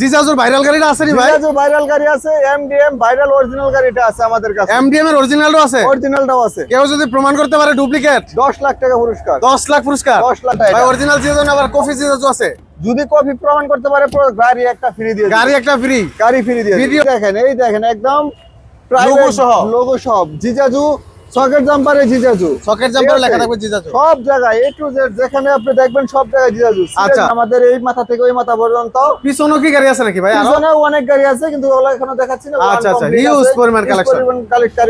জিজাজুর viral গাড়িটা আছে নি ভাই? জিজাজু ভাইরাল গাড়ি আছে, এমডিএম ভাইরাল অরিজিনাল গাড়িটা আছে আমাদের কাছে। এমডিএম এর অরিজিনালও আছে? অরিজিনালটাও আছে। কেউ যদি প্রমাণ করতে পারে ডুপ্লিকেট 10 লাখ টাকা পুরস্কার। 10 লাখ পুরস্কার। 10 লাখ টাকা। ভাই অরিজিনাল জিজাজু না আবার কফি জিজাজু আছে? যদি কপি প্রমাণ করতে পারে পুরো গাড়ি একটা ফ্রি দিয়ে দিবে। গাড়ি একটা ফ্রি? গাড়ি ফ্রি দিয়ে ভিডিও দিবে। দেখেন এই দেখেন একদম লোগো সহ। লোগো সব জিজাজু, সকেট জাম্পারে জিজাজু, সকেট জাম্পারে লেখা থাকবে জিজাজু। সব জায়গায় A to Z যেখানে আপনি দেখবেন সব জায়গায় জিজাজু। আচ্ছা। আমাদের এই মাথা থেকে ওই মাথা পর্যন্ত। পিছনেও কি গাড়ি আছে নাকি ভাই? আরো পিছনেও অনেক গাড়ি আছে কিন্তু ওগুলো এখনো দেখাচ্ছি না। আচ্ছা আচ্ছা, হিউজ পরিমাণ কালেকশন।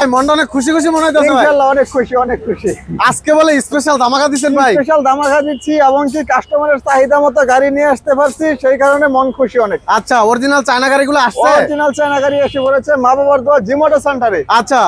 ভাই মনটা অনেক খুশি খুশি মনে হইতাছে ভাই। ইনশাআল্লাহ অনেক খুশি, অনেক খুশি। আজকে বলে স্পেশাল ধামাকা দিবেন ভাই। স্পেশাল ধামাকা দিচ্ছি এবং কি কাস্টমারের চাহিদা মতো গাড়ি নিয়ে আসতে পারছি, সেই কারণে মন খুশি অনেক। আচ্ছা, অরিজিনাল চায়না গাড়িগুলো আসছে? অরিজিনাল চায়না গাড়ি এসে পড়েছে মা বাবার দোয়া জিমোটো সেন্টারে। আচ্ছা,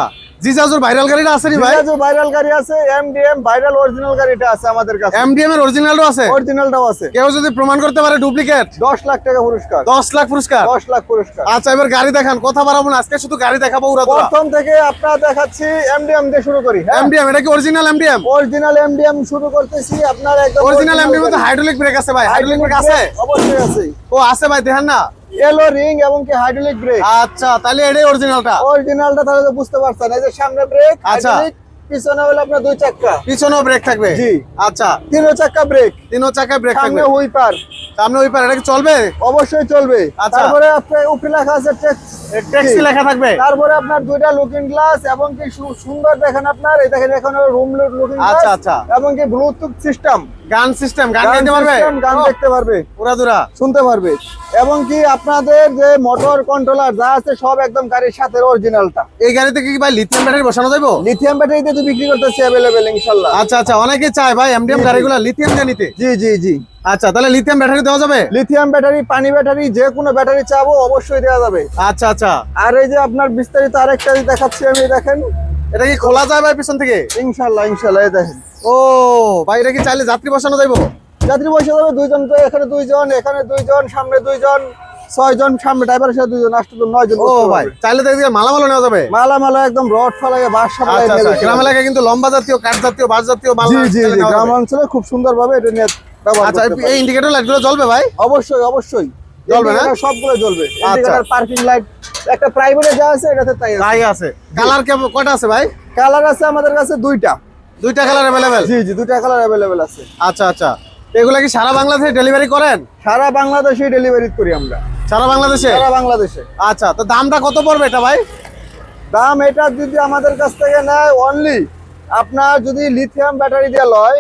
জিজাজুর ভাইরাল গাড়িটা আছে নি ভাই? জিজাজু ভাইরাল গাড়ি আছে, এমডিএম ভাইরাল অরিজিনাল গাড়িটা আছে আমাদের কাছে। এমডিএম এর অরিজিনালও আছে? অরিজিনালটাও আছে। কেউ যদি প্রমাণ করতে পারে ডুপ্লিকেট 10 লাখ টাকা পুরস্কার। 10 লাখ পুরস্কার। 10 লাখ পুরস্কার। আচ্ছা, এবার গাড়ি দেখান, কথা বাড়াবো না, আজকে শুধু গাড়ি দেখাবো উড়াদুরা। প্রথম থেকে আপনারা দেখাচ্ছি এমডিএম দিয়ে শুরু করি। এমডিএম, এটা কি অরিজিনাল এমডিএম? অরিজিনাল এমডিএম শুরু করতেছি আপনার একদম অরিজিনাল এমডিএম তো হাইড্রোলিক ব্রেক আছে ভাই? হাইড্রোলিক ব্রেক আছে? অবশ্যই আছে। ও আছে ভাই, দেখেন না এলো রিং এবং কি হাইড্রোলিক ব্রেক। আচ্ছা, তাহলে এটাই অরিজিনালটা? অরিজিনালটা তাহলে তো বুঝতে পারছেন, এই যে সামনে ব্রেক আচ্ছা। হাইড্রোলিক, পিছনে হলো আপনার দুই চাকা, পিছনেও ব্রেক থাকবে? জি। আচ্ছা, তিন চাকা ব্রেক, তিন চাকায় ব্রেক থাকবে, সামনে হুইপার। সামনে ওই পারে, এটা কি চলবে? অবশ্যই চলবে। আচ্ছা। তারপরে আপনার উপরে লেখা আছে ট্যাক্সি লেখা থাকবে? তারপরে আপনার দুইটা লুকিং গ্লাস এবং কি সুন্দর দেখেন আপনার এই দেখেন এখন রুম লুকিং গ্লাস। আচ্ছা, আচ্ছা। এবং কি ব্লুটুথ সিস্টেম, গান সিস্টেম, গান গাইতে পারবে? গান দেখতে পারবে, উড়াদুরা শুনতে পারবে এবং কি আপনাদের যে মোটর কন্ট্রোলার যা আছে সব একদম গাড়ির সাথে অরিজিনালটা। এই গাড়িতে কি ভাই লিথিয়াম ব্যাটারি বসানো যাবে? লিথিয়াম ব্যাটারি দিয়ে তো বিক্রি করতেছি अवेलेबल ইনশাআল্লাহ। আচ্ছা আচ্ছা, অনেকে চায় ভাই এমডিএম গাড়িগুলো লিথিয়াম দিয়ে নিতে। জি জি জি। আচ্ছা, তাহলে লিথিয়াম ব্যাটারি দেওয়া যাবে? লিথিয়াম ব্যাটারি, পানি ব্যাটারি, যে কোনো ব্যাটারি চাবো অবশ্যই দেওয়া যাবে। আচ্ছা আচ্ছা। আর এই যে আপনার বিস্তারিত আরেকটা দেখাচ্ছি আমি, দেখেন এটা কি খোলা যায় ভাই পিছন থেকে? ইনশাআল্লাহ ইনশাআল্লাহ। এই দেখেন। ও ভাই, এটা কি চাইলে যাত্রী বসানো যাবে? যাত্রী বসে যাবে দুইজন, তো এখানে দুইজন, এখানে দুইজন, সামনে দুইজন, 6 জন, সামনে ড্রাইভারের সাথে দুইজন, আসতে তো 9 জন। ও ভাই, চাইলে তো এদিকে মালামালও নেওয়া যাবে? মালা একদম রড ফালাইয়ে বাস সামলায় আচ্ছা নিয়ে আচ্ছা, যাচ্ছে। গ্রাম এলাকায় কিন্তু লম্বা জাতীয়, কাঠ জাতীয়, বাস জাতীয় মাল জি জি জি, নেওয়া গ্রাম যাবে। অঞ্চলে খুব সুন্দরভাবে এটা নিয়ে ব্যবহার আচ্ছা, করতে পারে। এই ইন্ডিকেটর লাইটগুলো জ্বলবে ভাই? অবশ্যই অবশ্যই জ্বলবে না? Indicator সবগুলো জ্বলবে। আচ্ছা। ইন্ডিকেটর, পার্কিং লাইট, একটা প্রাইভেটে যা আছে এটাতে তাই আছে। তাই আছে। কালার কয়টা আছে ভাই? কালার আছে আমাদের কাছে দুইটা। দুইটা কালার अवेलेबल? জি জি, দুইটা কালার अवेलेबल আছে। আচ্ছা আচ্ছা, এগুলা কি সারা বাংলাদেশে ডেলিভারি করেন? সারা বাংলাদেশে ডেলিভারি করি আমরা। সারা বাংলাদেশে? সারা বাংলাদেশে। আচ্ছা, তো দামটা কত পড়বে এটা ভাই? দাম এটা যদি আমাদের কাছ থেকে নেয় অনলি আপনার যদি লিথিয়াম ব্যাটারি দিয়ে লয়,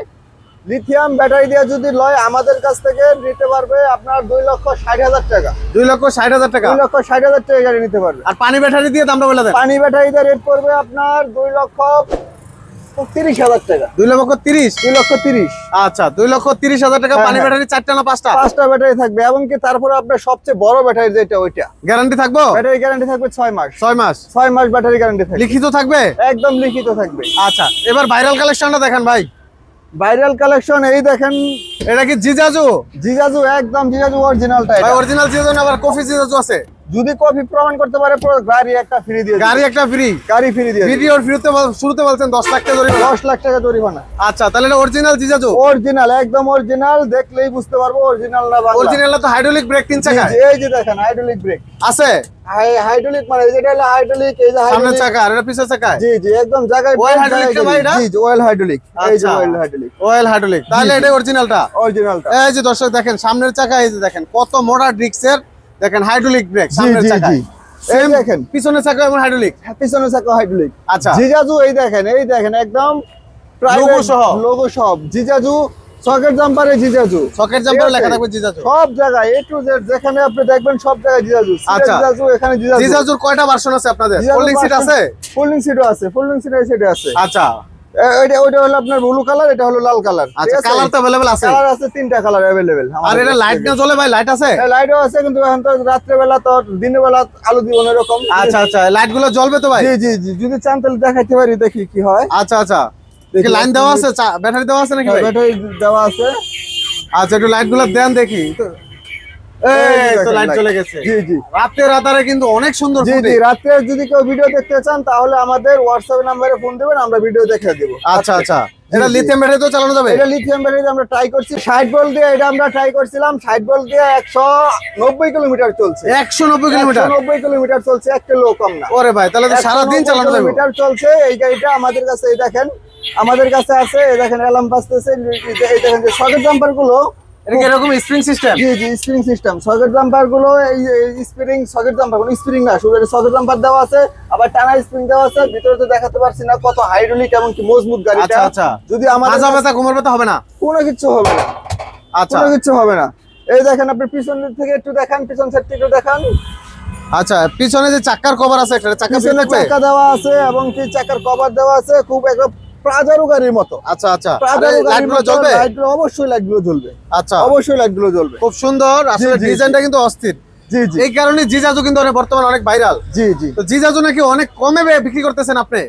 লিথিয়াম ব্যাটারি দিয়ে যদি লয় আমাদের কাছ থেকে নিতে পারবে আপনার 2,60,000 টাকা। 2,60,000 টাকা? 2,60,000 টাকা গাড়ি নিতে পারবে। আর পানি ব্যাটারি দিয়ে দামটা বলে দেন। পানি ব্যাটারি দিয়ে রেট পড়বে আপনার 2,30,000 টাকা। 2,30,000? 2,30,000। আচ্ছা, 2,30,000 টাকা। পানি ব্যাটারি চারটা না পাঁচটা? 5টা ব্যাটারি থাকবে এবং কি তারপরে আপনার সবচেয়ে বড় ব্যাটারি যেটা ওইটা, গ্যারান্টি থাকবো? ব্যাটারি গ্যারান্টি থাকবে 6 মাস। 6 মাস? 6 মাস ব্যাটারি গ্যারান্টি থাকবে। লিখিত থাকবে? একদম লিখিত থাকবে। আচ্ছা, এবার ভাইরাল কালেকশনটা দেখান ভাই। ভাইরাল কালেকশন এই দেখেন, এটা কি জিজাজু? জিজাজু, একদম জিজাজু অরিজিনালটা। ভাই অরিজিনাল জিজাজু না আবার কফি জিজাজু আছে? যদি কপি প্রমাণ করতে পারে পুরো গাড়ি একটা ফ্রি দিয়ে দিবে। গাড়ি একটা ফ্রি? গাড়ি ফ্রি দিয়ে দিবে। ভিডিওর শুরুতে বলছেন 10 লাখ টাকা জরিমানা? 10 লাখ টাকা জরিমানা। আচ্ছা, তাহলে এটা অরিজিনাল জিজাজু? অরিজিনাল, একদম অরিজিনাল, দেখলেই বুঝতে পারবো অরিজিনাল না বাংলা। অরিজিনাল তো হাইড্রোলিক ব্রেক 3 চাকা এই যে দেখেন হাইড্রোলিক ব্রেক আছে? হাইড্রোলিক মানে যেটা হলো হাইড্রোলিক, এই যে সামনের হাইড্রোলিক চাকা আর এটা পিছের চাকা? জি জি, একদম জায়গায় Oil hydraulic না ভাই এটা? জি জি, অয়েল হাইড্রোলিক। এই যে আচ্ছা, অয়েল হাইড্রোলিক, অয়েল হাইড্রোলিক। তাহলে এটা অরিজিনালটা? অরিজিনালটা। এই যে দর্শক দেখেন সামনের চাকা, এই যে দেখেন কত মোটা ডিস্কের, দেখেন হাইড্রোলিক ব্রেক জি সামনের জি চাকা। জি, এই দেখেন পিছনের চাকা এবং হাইড্রোলিক? পিছনে চাকা হাইড্রোলিক। আচ্ছা। জিজাজু এই দেখেন একদম লোগো সহ? লোগো সব জিজাজু, সকেট জাম্পারে জিজাজু, সকেট জাম্পারে লেখা থাকবে জিজাজু? সব জায়গায় A to Z যেখানে আপনি দেখবেন সব জায়গায় জিজাজু। আচ্ছা। জিজাজু, এখানে জিজাজু। জিজাজুর কয়টা ভার্সন আছে আপনাদের? ফোল্ডিং সিট আছে? ফোল্ডিং সিটও আছে, ফোল্ডিং সিট এই সাইডে আছে। আচ্ছা ওইটা হলো আপনার ব্লু কালার, এটা হলো লাল কালার। আচ্ছা, কালার তো अवेलेबल আছে? কালার আছে, 3টা কালার अवेलेबल। আর এটা লাইট না জ্বলে ভাই? লাইট আছে? লাইটও আছে কিন্তু এখন তো রাত্রে বেলা, তো দিনের বেলা আলো দিব না এরকম। আচ্ছা আচ্ছা, লাইট গুলো জ্বলবে তো ভাই? জি জি জি, যদি চান তাহলে দেখাইতে পারি, দেখি কি হয়। আচ্ছা আচ্ছা, কি লাইন দেওয়া আছে? ব্যাটারি দেওয়া আছে নাকি ভাই? ব্যাটারি দেওয়া আছে। আচ্ছা, একটু লাইট গুলো দেন দেখি। এই তো লাইট চলে গেছে। জি জি রাতের আধারে কিন্তু অনেক সুন্দর জি ফুটেজ। জি রাতে যদি কেউ ভিডিও দেখতে চান তাহলে আমাদের হোয়াটসঅ্যাপ নাম্বারে ফোন দিবেন, আমরা ভিডিও দেখিয়ে দেব। আচ্ছা আচ্ছা, জি, এটা জি। লিথিয়াম ব্যাটারি তো চালানো যাবে? এটা লিথিয়াম ব্যাটারি আমরা ট্রাই করছি 60 ভোল্ট দিয়ে, এটা আমরা ট্রাই করছিলাম 60 ভোল্ট দিয়ে 190 কিলোমিটার চলছে। 190 কিলোমিটার? 190 কিলোমিটার চলছে, এক কিলো কম না। ওরে ভাই, তাহলে তো সারা দিন 190 চালানো যাবে। কিলোমিটার চলছে এই গাড়িটা আমাদের কাছে। এই দেখেন আমাদের কাছে আছে, এই দেখেন অ্যালার্ম বাজতেছে, এই দেখেন যে সকেট জাম্পার গুলো, এটা কি এরকম স্প্রিং সিস্টেম? জি জি স্প্রিং সিস্টেম। সকেট জাম্পার গুলো এই স্প্রিং সকেট জাম্পার, কোনো স্প্রিং না, শুধু সকেট জাম্পার দেওয়া আছে, আবার টানা স্প্রিং দেওয়া আছে। ভিতরে তো দেখাতে পারছি না কত হাইড্রোলিক এবং কি মজবুত গাড়িটা। আচ্ছা আচ্ছা, যদি আমাদের মাজা ব্যথা ঘুমের ব্যথা হবে না? কোনো কিছু হবে না, আচ্ছা কোনো কিছু হবে না। এই দেখেন আপনি পিছন থেকে একটু দেখান, পিছন সাইড থেকে একটু দেখান। আচ্ছা, পিছনে যে চাকার কভার আছে, একটা চাকা পিছনে চাকা দেওয়া আছে এবং কি চাকার কভার দেওয়া আছে, খুব একদম প্রাজারো গাড়ির মতো। আচ্ছা আচ্ছা, প্রাজারো গাড়ির লাইটগুলো মতো। জ্বলবে? লাইটগুলো অবশ্যই লাইটগুলো জ্বলবে, আচ্ছা, অবশ্যই লাইটগুলো জ্বলবে। খুব সুন্দর আসলে, জি, জি, ডিজাইনটা কিন্তু অস্থির। জি জি এই কারণে জিজাজু কিন্তু বর্তমানে অনেক ভাইরাল। জি জি তো জিজাজু নাকি অনেক কমে বিক্রি করতেছেন আপনি?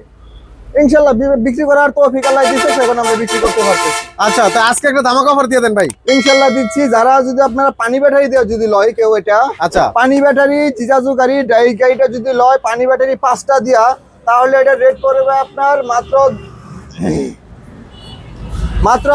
ইনশাআল্লাহ বিক্রি করার তৌফিক আল্লাহ দিয়েছে, সেখানে আমরা বিক্রি করতে পারতেছি। আচ্ছা, তো আজকে একটা ধামাকা অফার দিয়ে দেন ভাই। ইনশাআল্লাহ দিচ্ছি। যারা যদি আপনারা পানি ব্যাটারি দিয়ে যদি লয় কেউ, এটা আচ্ছা, পানি ব্যাটারি জিজাজু গাড়ি এই গাড়িটা যদি লয় পানি ব্যাটারি 5টা দিয়া, তাহলে এটা রেট পড়বে আপনার মাত্র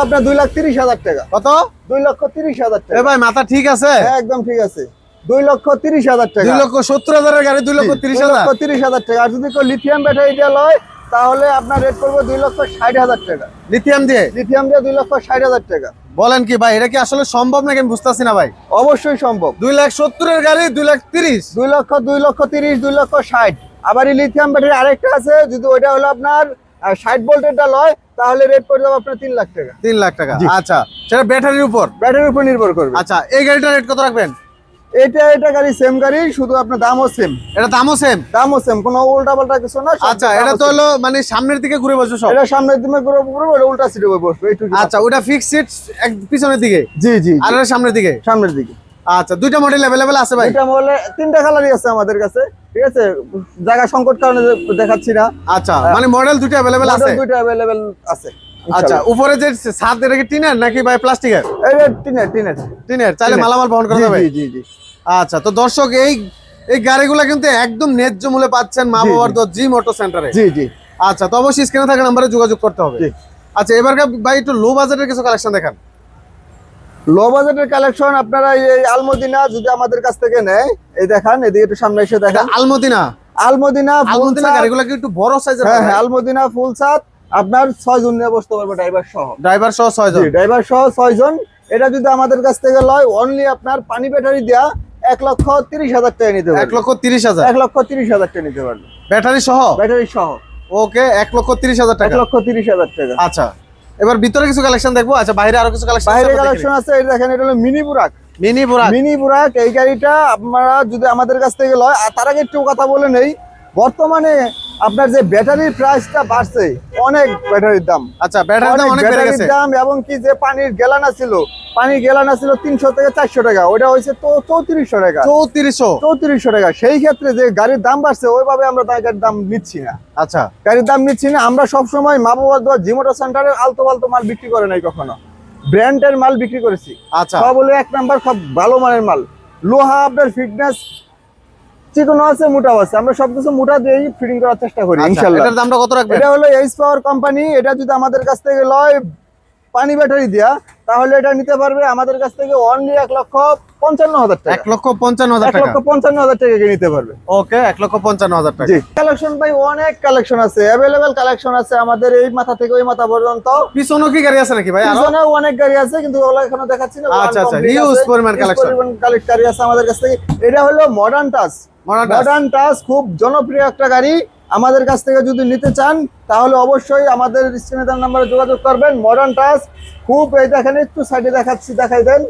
আপনার 2,30,000 টাকা। কত? 2,30,000 এ টাকা। ভাই, মাথা ঠিক আছে? হ্যাঁ একদম ঠিক আছে, 2,30,000 টাকা। 2,70,000 গাড়ি 2,30,000? 2,30,000 টাকা। আর যদি কেউ লিথিয়াম ব্যাটারি দিয়ে লয় তাহলে আপনার রেট পড়বে 2,60,000 টাকা। লিথিয়াম দিয়ে? লিথিয়াম দিয়ে 2,60,000 টাকা। বলেন কি ভাই, এটা কি আসলে সম্ভব নাকি? আমি বুঝতেছি না ভাই। অবশ্যই সম্ভব। 2,70,000 গাড়ি 2,30,000? 2,30,000, 2,60,000। আবার এই লিথিয়াম ব্যাটারি আরেকটা আছে, যদি ওইটা হলো আপনার 60 ভোল্টেরটা লয় তাহলে রেট পড়ে যাবে আপনার 3 লাখ টাকা। 3 লাখ টাকা? জি। আচ্ছা, সেটা ব্যাটারির উপর? ব্যাটারির উপর নির্ভর করবে। আচ্ছা, এই গাড়িটার রেট কত রাখবেন? এটা গাড়ি সেম গাড়ি, শুধু আপনার দামও সেম। এটা দামও সেম? দামও সেম, কোনো উল্টা পাল্টা কিছু না। সব আচ্ছা, দামও এটা তো same। হলো মানে সামনের দিকে ঘুরে বসবে সব? এটা সামনের দিকে ঘুরবে, ওটা উল্টা সিটে বসবে এইটুকু। আচ্ছা, ওটা ফিক্স সিট পিছনের দিকে, জি জি আর এটা সামনের দিকে? সামনের দিকে। আচ্ছা, দুইটা মডেল अवेलेबल আছে ভাই? এটা বলে 3টা কালারই আছে আমাদের কাছে, ঠিক আছে? জায়গা সংকট কারণে দেখাচ্ছি না। আচ্ছা, মানে মডেল দুইটা अवेलेबल আছে? মডেল 2টা अवेलेबल আছে। আচ্ছা, উপরে যে ছাদ, এটা কি টিনের নাকি ভাই প্লাস্টিকের? এটা টিনের। টিনের, চাইলে টিনের। মালামাল বহন করা জি যাবে? জি জি জি আচ্ছা, তো দর্শক এই গাড়িগুলো কিন্তু একদম ন্যায্য মূল্যে পাচ্ছেন মা জি, বাবার দোষ জি মোটর সেন্টারে। জি জি আচ্ছা, তো অবশ্যই স্ক্রিনে থাকা নম্বরে যোগাযোগ করতে হবে। জি। আচ্ছা, এবার ভাই একটু লো বাজেটের কিছু কালেকশন দেখান। লো বাজেটের কালেকশন আপনারা এই আলমদিনা যদি আমাদের কাছ থেকে নেয়, এই দেখান, এদিকে একটু সামনে এসে এটা দেখান। আলমদিনা? আলমদিনা আলমদিনা গাড়িগুলো কি একটু বড় সাইজের? হ্যাঁ হ্যাঁ, আলমদিনা ফুল সাত, আপনার 6 জন নিয়ে বসতে পারবে ড্রাইভার সহ। ড্রাইভার সহ 6 জন? জি, ড্রাইভার সহ 6 জন। এটা যদি আমাদের কাছ থেকে লয় অনলি আপনার পানি ব্যাটারি দেয়া 1,30,000 টাকা নিতে পারবে। 1,30,000? 1,30,000 টাকা নিতে পারবে ব্যাটারি সহ? ব্যাটারি সহ। ওকে, 1,30,000 টাকা। 1,30,000 টাকা। আচ্ছা, এবার ভিতরে কিছু কালেকশন দেখবো। আচ্ছা, বাইরে আরো কিছু কালেকশন? বাইরে কালেকশন আছে, এই দেখেন, এটা হলো মিনি বুরাক। মিনি বুরাক? মিনি বুরাক এই গাড়িটা আপনারা যদি আমাদের কাছ থেকে লয়, আর তার আগে একটু কথা বলে নেই, বর্তমানে আপনার যে ব্যাটারির প্রাইসটা বাড়ছে, অনেক ব্যাটারির দাম। আচ্ছা, ব্যাটারির দাম অনেক বেড়ে ব্যাটারির গেছে? দাম এবং কি যে পানির গেলানা ছিল 300 থেকে 400 টাকা, ওটা হয়েছে তো 3400 টাকা। 3400? টাকা। সেই ক্ষেত্রে যে গাড়ির দাম বাড়ছে, ওইভাবে আমরা গাড়ির দাম নিচ্ছি না। আচ্ছা, গাড়ির দাম নিচ্ছি না আমরা। সবসময় মা বাবার দোয়া জিমোটো সেন্টারের আলতো ফালতো মাল বিক্রি করে নাই কখনো, ব্র্যান্ডের মাল বিক্রি করেছি। আচ্ছা, সব হলো 1 নাম্বার, সব ভালো মানের মাল। লোহা আপনার ফিটনেস চিকনো আছে, মোটাও আছে, আমরা সবকিছু মোটা দিয়েই ফিটিং করার চেষ্টা করি ইনশাআল্লাহ। এটার দামটা কত রাখবেন? এটা হলো এইচ পাওয়ার কোম্পানি। এটা যদি আমাদের কাছ থেকে লয় পানি ব্যাটারি দিয়া, তাহলে এটা নিতে পারবে আমাদের কাছ থেকে অনলি 1,55,000 টাকা। 1,55,000 টাকা? 1,55,000 টাকা নিতে পারবে। ওকে, 1,55,000 টাকা। জি, কালেকশন ভাই অনেক কালেকশন আছে, अवेलेबल কালেকশন আছে আমাদের এই মাথা থেকে ওই মাথা পর্যন্ত। পিছনে কি গাড়ি আছে নাকি ভাই? আরো পিছনেও অনেক গাড়ি আছে, কিন্তু ওগুলো এখনো দেখাচ্ছি না। আচ্ছা আচ্ছা, Complete হিউজ আছে, পরিমাণ huge কালেকশন। পরিমাণ গাড়ি আছে আমাদের কাছ থেকে। এটা হলো মডার্ন টাচ। মডার্ন টাচ খুব জনপ্রিয় একটা গাড়ি। আমাদের কাছ থেকে যদি নিতে চান তাহলে অবশ্যই আমাদের স্ক্রিনে দেওয়া নম্বরে যোগাযোগ করবেন। মডার্ন টাচ খুব, এই দেখেন একটু সাইডে দেখাই দেন,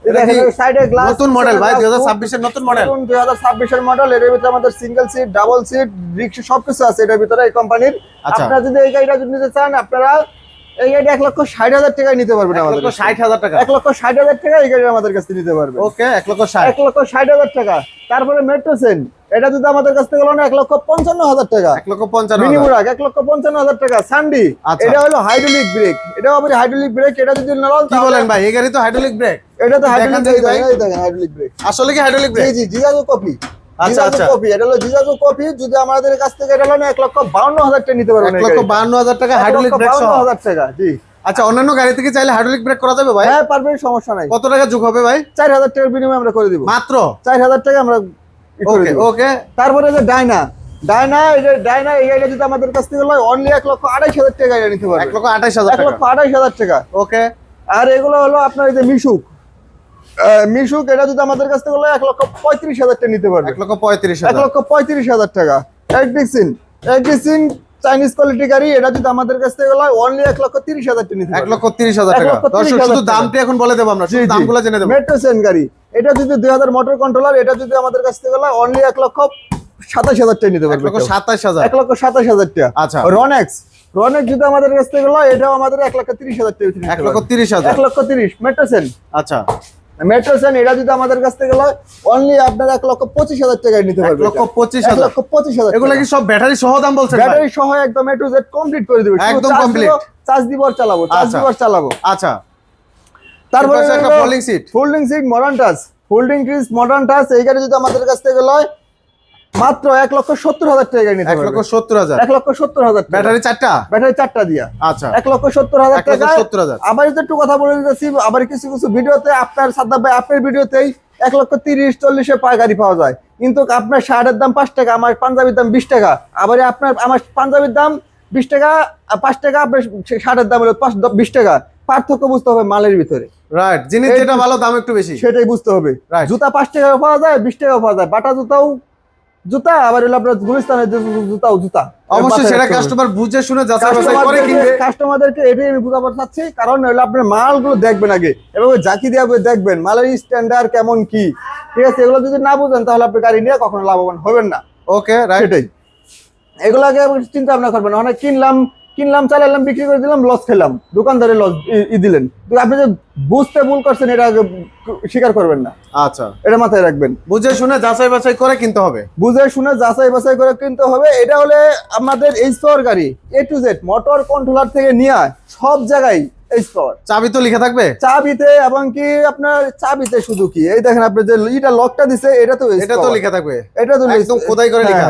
এই দেখেন সাইডে গ্লাস। নতুন মডেল ভাই, 2026 এর নতুন মডেল? 2026 এর মডেল। এর ভিতরে আমাদের সিঙ্গেল সিট, ডাবল সিট, রিক্সা সবকিছু আছে এটার ভিতরে এই কোম্পানির। আচ্ছা, আপনারা যদি এই গাড়িটা যদি নিতে চান, আপনারা এই গাড়িটা 1,60,000 টাকায় নিতে পারবেন আমাদের কাছে। 1,60,000 টাকা? 1,60,000 টাকা এই গাড়ি আমাদের কাছে নিতে পারবেন। ওকে, 1,60,000? 1,60,000 টাকা। তারপরে মেট্রোসেন, এটা যদি আমাদের কাছ থেকে লোন 1,55,000 টাকা। 1,55,000? মিনি বুরাক 1,55,000 টাকা। সান্ডি, আচ্ছা। এটা হলো হাইড্রোলিক ব্রেক, এটাও আবার হাইড্রোলিক ব্রেক। এটা যদি লোন, কি বলেন ভাই, এই গাড়ি তো হাইড্রোলিক ব্রেক? এটা তো দেখান হাইড্রোলিক দেখি ব্রেক, ভাই। এই দেখেন হাইড্রোলিক ব্রেক। আসলে কি হাইড্রোলিক ব্রেক? জি জি, জিজাজু কপি। আচ্ছা, আচ্ছা। কপি, এটা হলো জিজাজু কপি। যদি আমাদের কাছ থেকে এটা হলো না 1,52,000 টাকা নিতে পারবেন। 1,52,000 টাকা হাইড্রোলিক ব্রেক সহ। 1,52,000 টাকা, জি। আচ্ছা, অন্যান্য গাড়ি থেকে চাইলে হাইড্রোলিক ব্রেক করা যাবে ভাই? হ্যাঁ পারবেন, সমস্যা নাই। কত টাকা যোগ হবে ভাই? 4,000 টাকার বিনিময়ে আমরা করে দিব। মাত্র 4,000 টাকা আমরা করে ওকে দিব। ওকে। তারপরে যে ডাইনা, এই গাড়িটা যদি আমাদের কাছ থেকে লয় অনলি 1,28,000 টাকা গাড়ি নিতে পারবে। 1,28,000 টাকা। 1,28,000 টাকা। ওকে। আর এগুলো হলো আপনার এই যে মিশুক, এটা যদি আমাদের কাছ থেকে লয় 1,35,000 টাকা নিতে পারবে। 1,35,000। 1,35,000 টাকা। এডিসিন চাইনিজ কোয়ালিটি গাড়ি, এটা যদি আমাদের কাছ থেকে লয় অনলি 1,30,000 টাকা নিতে পারবে। 1,30,000 টাকা। 1,30,000 দর্শক শুধু টাকা। দামটি এখন বলে দেব আমরা, শুধু দামগুলো জেনে দেব। মেট্রোসেন গাড়ি, এটা যদি 2000 মোটর কন্ট্রোলার, এটা যদি আমাদের কাছ থেকে লয় অনলি 1,27,000 টাকা নিতে পারবে। 1,27,000। 1,27,000 টাকা। আচ্ছা। রনেক্স যদি আমাদের কাছ থেকে লয়, এটাও আমাদের 1,30,000 টাকা। 1,30,000। 1,30,000 মেট্রোসেন। আচ্ছা। মেট্রোসেন এটা যদি আমাদের কাছ থেকে লয় অনলি আপনার 1,25,000 টাকায় নিতে পারবে। 1,25,000। 1,25,000। এগুলো কি সব ব্যাটারি সহ দাম বলছেন ভাই? ব্যাটারি সহ একদম A to Z কমপ্লিট করে দিবে। একদম complete। চার্জ দিব আর চালাবো, আচ্ছা। তারপরে এর পাশে একটা folding seat। Folding seat modern touch, এই গাড়ি যদি আমাদের কাছ থেকে লয় মাত্র 1,70,000 টাকা নিতে পারবে। 1,70,000। 1,70,000 টাকা। ব্যাটারি 4টা? ব্যাটারি 4টা দিয়া। আচ্ছা। 1,70,000 টাকা। 1,70,000। আবার যদি একটু কথা বলে দিতেছি, আবার কিছু ভিডিওতে আপনার সাদ্দাম ভাই আপনার ভিডিওতেই 1,30,000-1,40,000 পায় গাড়ি পাওয়া যায়, কিন্তু আপনার শার্টের দাম 5 টাকা, আমার পাঞ্জাবির দাম 20 টাকা। আবার আমার পাঞ্জাবির দাম 20 টাকা, 5 টাকা, আপনার শার্টের দাম হলো 20 টাকা। পার্থক্য বুঝতে হবে মালের ভিতরে। রাইট, জিনিস যেটা ভালো দাম একটু বেশি, সেটাই বুঝতে হবে। Right. জুতা 5 টাকাও পাওয়া যায়, 20 টাকাও পাওয়া যায়। বাটা জুতা, আবার হলো আপনার গুলিস্তানের যে জুতা। অবশ্যই সেটা কাস্টমার বুঝে শুনে যাচাই বাছাই করে কিনবে। কাস্টমারদেরকে এটাই আমি বুঝাবার চাচ্ছি, কারণ হলো আপনার মালগুলো দেখবেন আগে, এভাবে জাকি দিয়ে দেখবেন মালের স্ট্যান্ডার্ড কেমন কি, ঠিক আছে? এগুলো যদি না বুঝেন তাহলে আপনি গাড়ি নিয়ে কখনো লাভবান হবেন না। ওকে, রাইট। সেটাই, এগুলোকে চিন্তা ভাবনা করবেন। অনেক কিনলাম চালালাম, বিক্রি করে দিলাম, লস খেলাম, দোকানদারে লস দিলেন। আপনি যে বুঝতে ভুল করছেন এটা আগে স্বীকার করবেন না। আচ্ছা, এটা মাথায় রাখবেন। বুঝে শুনে যাচাই বাছাই করে কিনতে হবে। বুঝে শুনে যাচাই বাছাই করে কিনতে হবে। এটা হলে আমাদের এইচ পাওয়ার গাড়ি, A to Z motor controller থেকে নিয়ে সব জায়গায় এইচ পাওয়ার। চাবি তো লেখা থাকবে চাবিতে, এবং কি আপনার চাবিতে শুধু কি এই দেখেন আপনি যে এটা লকটা দিছে, এটা তো লেখা থাকবে, এটা তো একদম খোদাই করে লেখা।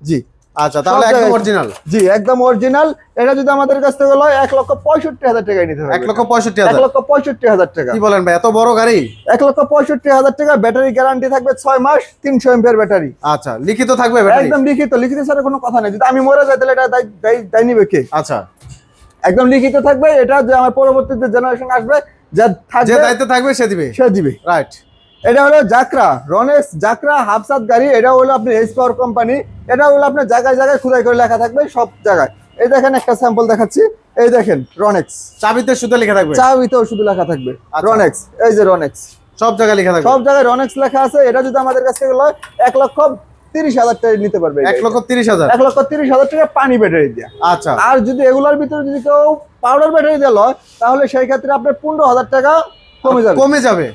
জি। আচ্ছা, তাহলে একদম অরিজিনাল। জি, একদম অরিজিনাল। এটা যদি আমাদের কাছ থেকে লয় 1,65,000 টাকায় নিতে হবে। 1,65,000। 1,65,000 টাকা। কি বলেন ভাই, এত বড় গাড়ি? 1,65,000 টাকা। ব্যাটারি গ্যারান্টি থাকবে 6 মাস, 300 এমপিআর ব্যাটারি। আচ্ছা, লিখিত থাকবে ব্যাটারি? একদম লিখিত ছাড়া কোনো কথা নেই। যদি আমি মরে যাই তাহলে এটা দায় নিবে কে? আচ্ছা, একদম লিখিত থাকবে। এটা যে আমার পরবর্তীতে জেনারেশন আসবে, যে দায়িত্ব থাকবে সে দিবে। রাইট। এটা হলো রনেক্স হাফসাত গাড়ি। এটা হলো আপনার এইচ পাওয়ার কোম্পানি। এটা হলো আপনার জায়গায় জায়গায় খোদাই করে লেখা থাকবে সব জায়গায়। এই দেখেন একটা স্যাম্পল দেখাচ্ছি, এই দেখেন রনেক্স। চাবিতে শুধু লেখা থাকবে? চাবিতেও শুধু লেখা থাকবে রনেক্স। এই যে রনেক্স, সব জায়গায় লেখা থাকবে? সব জায়গায় রনেক্স লেখা আছে। এটা যদি আমাদের কাছ থেকে লয় 1,30,000 টাকা নিতে পারবে। 1,30,000। 1,30,000 টাকা পানি ব্যাটারি দিয়ে। আচ্ছা। আর যদি এগুলোর ভিতরে যদি কেউ পাউডার ব্যাটারি দিয়ে লয়, তাহলে সেই ক্ষেত্রে আপনার 15,000 টাকা কমে যাবে।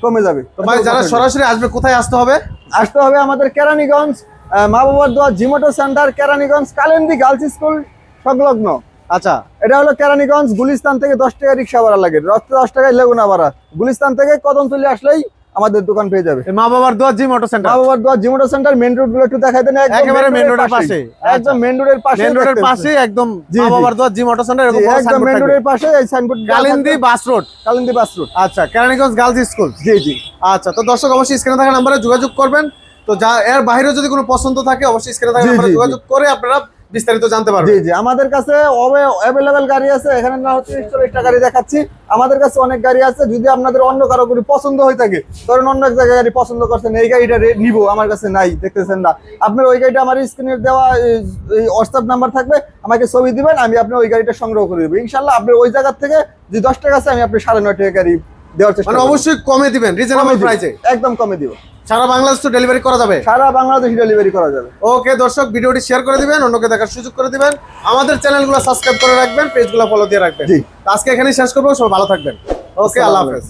তো ভাই, যারা সরাসরি আসবে কোথায় আসতে হবে? আসতে হবে আমাদের কেরানীগঞ্জ, মা বাবার দোয়া জিমোটো সেন্টার, কেরানীগঞ্জ কালেন্দি গার্লস স্কুল সংলগ্ন। আচ্ছা, এটা হলো কেরানীগঞ্জ। গুলিস্তান থেকে 10 টাকা রিক্সা ভাড়া লাগে, 10 টাকায় লেগুনা ভাড়া। গুলিস্তান থেকে কদমতলী আসলেই আমাদের দোকান পেয়ে যাবে। মা বাবার দোয়া জিম অটো সেন্টার। মা বাবার দোয়া জিমোটো সেন্টার মেইন রোড গুলো একটু দেখাই দেন। একেবারে মেইন রোডের পাশে, একদম মেইন রোডের পাশে, একদম মা বাবার দোয়া জিম অটো সেন্টার। এরকম বড় একদম সাইনবোর্ড মেইন থাকবে। রোডের পাশে এই সাইনবোর্ড কালিন্দী বাস রোড। আচ্ছা, কেরানীগঞ্জ গার্লস স্কুল। জি। আচ্ছা, তো দর্শক অবশ্যই স্ক্রিনে থাকা নম্বরে যোগাযোগ করবেন। তো এর বাইরেও যদি কোনো পছন্দ থাকে অবশ্যই স্ক্রিনে থাকা নম্বরে যোগাযোগ করে আপনারা বিস্তারিত জানতে পারবেন। জি। আমাদের কাছে অ্যাভেলেবেল গাড়ি আছে। এখানে না 30-40টা গাড়ি দেখাচ্ছি। আমাদের কাছে অনেক গাড়ি আছে। যদি আপনাদের অন্য কারো কোনো পছন্দ হয়ে থাকে, ধরেন অন্য এক জায়গায় গাড়ি পছন্দ করছেন, এই গাড়িটা নিব, আমার কাছে নাই, দেখতেছেন না, আপনার ওই গাড়িটা আমার স্ক্রিনে দেওয়া হোয়াটসঅ্যাপ নাম্বার থাকবে, আমাকে ছবি দিবেন, আমি আপনার ওই গাড়িটা সংগ্রহ করে দেবো ইনশাল্লাহ। আপনার ওই জায়গা থেকে যে 10 টাকা আছে, আমি আপনার 9.5 টাকা গাড়ি দেওয়ার চেষ্টা করব। অবশ্যই কমে দিবেন, রিজনেবল প্রাইসে। একদম কমে দিব। সারা বাংলাদেশ তো ডেলিভারি করা যাবে? সারা বাংলাদেশ ডেলিভারি করা যাবে। ওকে দর্শক, ভিডিওটি শেয়ার করে দিবেন, অন্যকে দেখার সুযোগ করে দিবেন, আমাদের চ্যানেলগুলো সাবস্ক্রাইব করে রাখবেন, পেজগুলো ফলো দিয়ে রাখবেন। আজকে এখানেই শেষ করবো। সবাই ভালো থাকবেন। ওকে, আল্লাহ হাফেজ।